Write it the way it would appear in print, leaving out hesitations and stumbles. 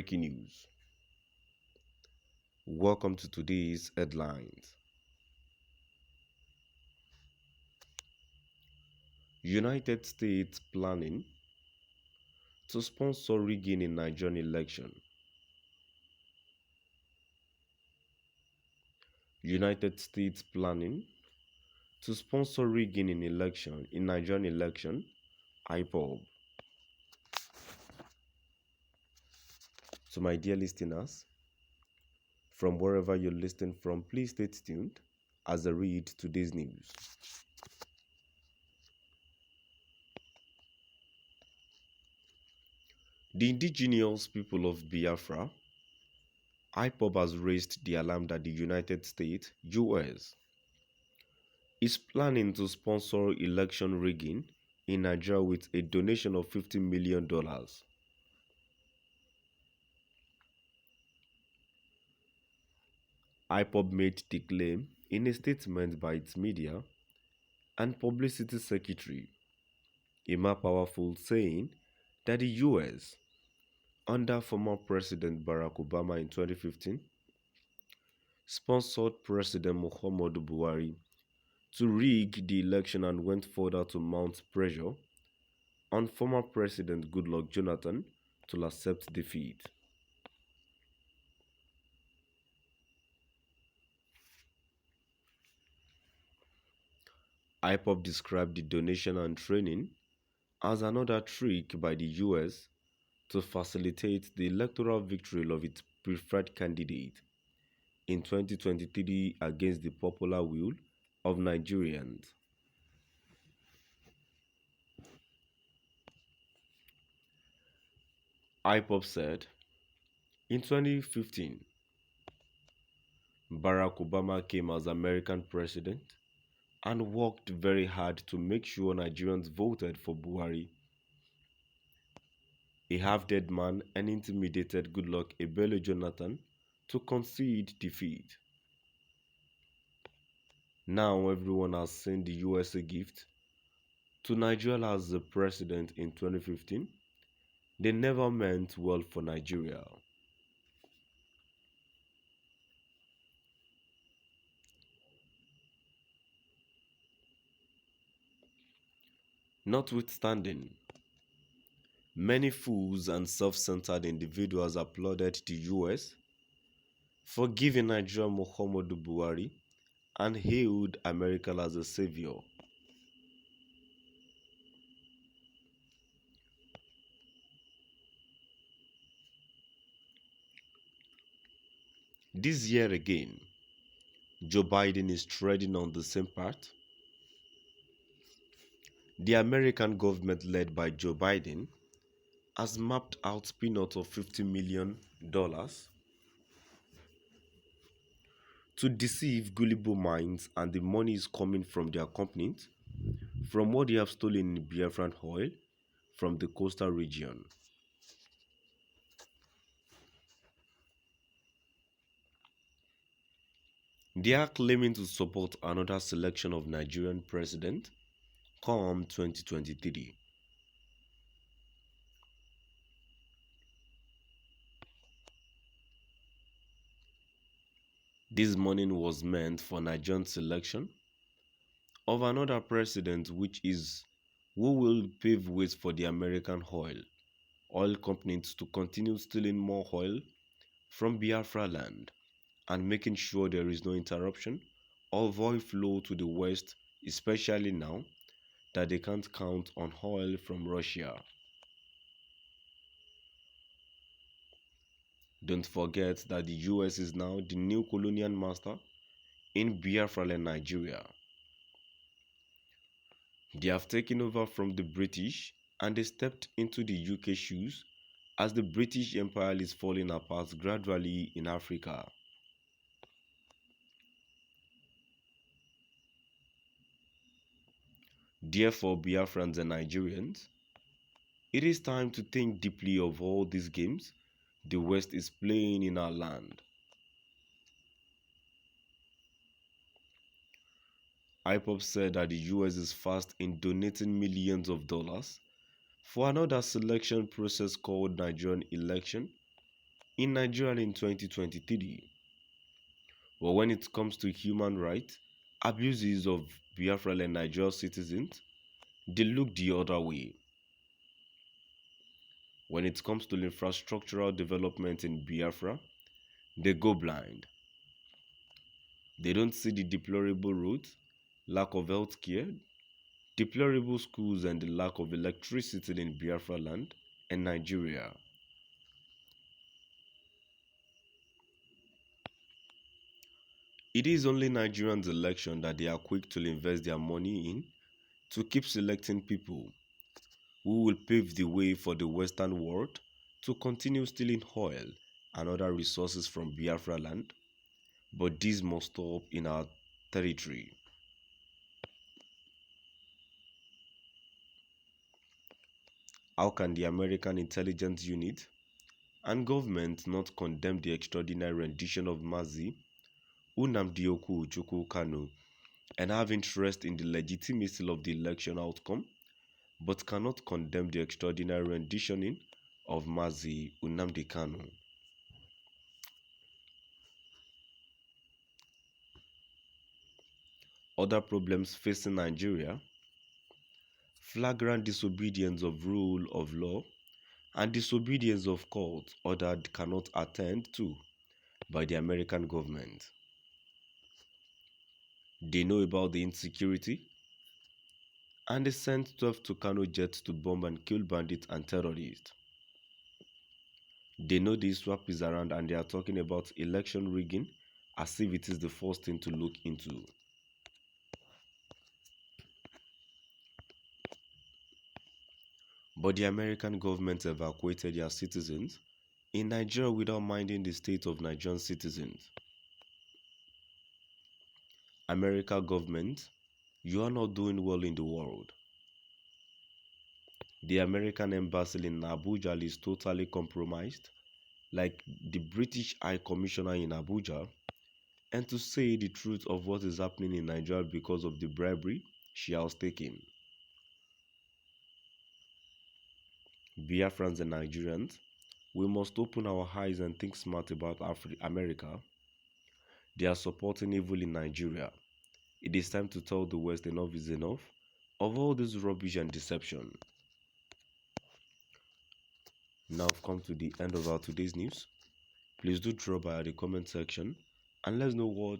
Breaking news. Welcome to today's headlines. United States planning to sponsor rigging in Nigerian election. United States planning to sponsor rigging in Nigerian election. IPOB. So my dear listeners, from wherever you're listening from, please stay tuned as I read today's news. The indigenous people of Biafra, IPOB, has raised the alarm that the United States, US, is planning to sponsor election rigging in Nigeria with a donation of $50 million. IPOB made the claim in a statement by its media and publicity secretary, Emma Powerful, saying that the US, under former President Barack Obama in 2015, sponsored President Muhammadu Buhari to rig the election and went further to mount pressure on former President Goodluck Jonathan to accept defeat. IPOB described the donation and training as another trick by the US to facilitate the electoral victory of its preferred candidate in 2023 against the popular will of Nigerians. IPOB said, in 2015, Barack Obama came as American president and worked very hard to make sure Nigerians voted for Buhari. A half-dead man and intimidated Goodluck Ebele Jonathan to concede defeat. Now everyone has seen the US a gift to Nigeria as the president in 2015. They never meant well for Nigeria. Notwithstanding, many fools and self-centered individuals applauded the US for giving Nigeria Muhammadu Buhari and hailed America as a savior. This year again, Joe Biden is treading on the same path. The American government, led by Joe Biden, has mapped out peanuts of $50 million to deceive gullible minds, and the money is coming from their companies, from what they have stolen in Biafran oil from the coastal region. They are claiming to support another selection of Nigerian president come 2023. This morning was meant for Nigerian selection of another president, who will pave ways for the American oil companies to continue stealing more oil from Biafra land and making sure there is no interruption of oil flow to the west, especially now that they can't count on oil from Russia. Don't forget that the US is now the new colonial master in Biafra and Nigeria. They have taken over from the British and they stepped into the UK shoes as the British Empire is falling apart gradually in Africa. Therefore, Biafrans and Nigerians, it is time to think deeply of all these games the West is playing in our land. IPOB said that the US is fast in donating millions of dollars for another selection process called Nigerian election in Nigeria in 2023. But when it comes to human rights, abuses of Biafra and Nigerian citizens, they look the other way. When it comes to infrastructural development in Biafra, they go blind. They don't see the deplorable roads, lack of health care, deplorable schools, and the lack of electricity in Biafra land and Nigeria. It is only Nigerians' election that they are quick to invest their money in to keep selecting people who will pave the way for the Western world to continue stealing oil and other resources from Biafra land, but this must stop in our territory. How can the American intelligence unit and government not condemn the extraordinary rendition of Mazi Nnamdi Kanu and have interest in the legitimacy of the election outcome, but cannot condemn the extraordinary renditioning of Mazi Nnamdi Kanu? Other problems facing Nigeria: flagrant disobedience of rule of law and disobedience of court ordered cannot attend to by the American government. They know about the insecurity and they sent 12 Tucano jets to bomb and kill bandits and terrorists. They know the swap is around and they are talking about election rigging as if it is the first thing to look into. But the American government evacuated their citizens in Nigeria without minding the state of Nigerian citizens. America government, you are not doing well in the world. The American embassy in Abuja is totally compromised, like the British High Commissioner in Abuja, and to say the truth of what is happening in Nigeria because of the bribery she has taken. Biafrans and Nigerians, we must open our eyes and think smart about America. They are supporting evil in Nigeria. It is time to tell the West enough is enough of all this rubbish and deception. Now I've come to the end of our today's news. Please do drop by the comment section and let us know what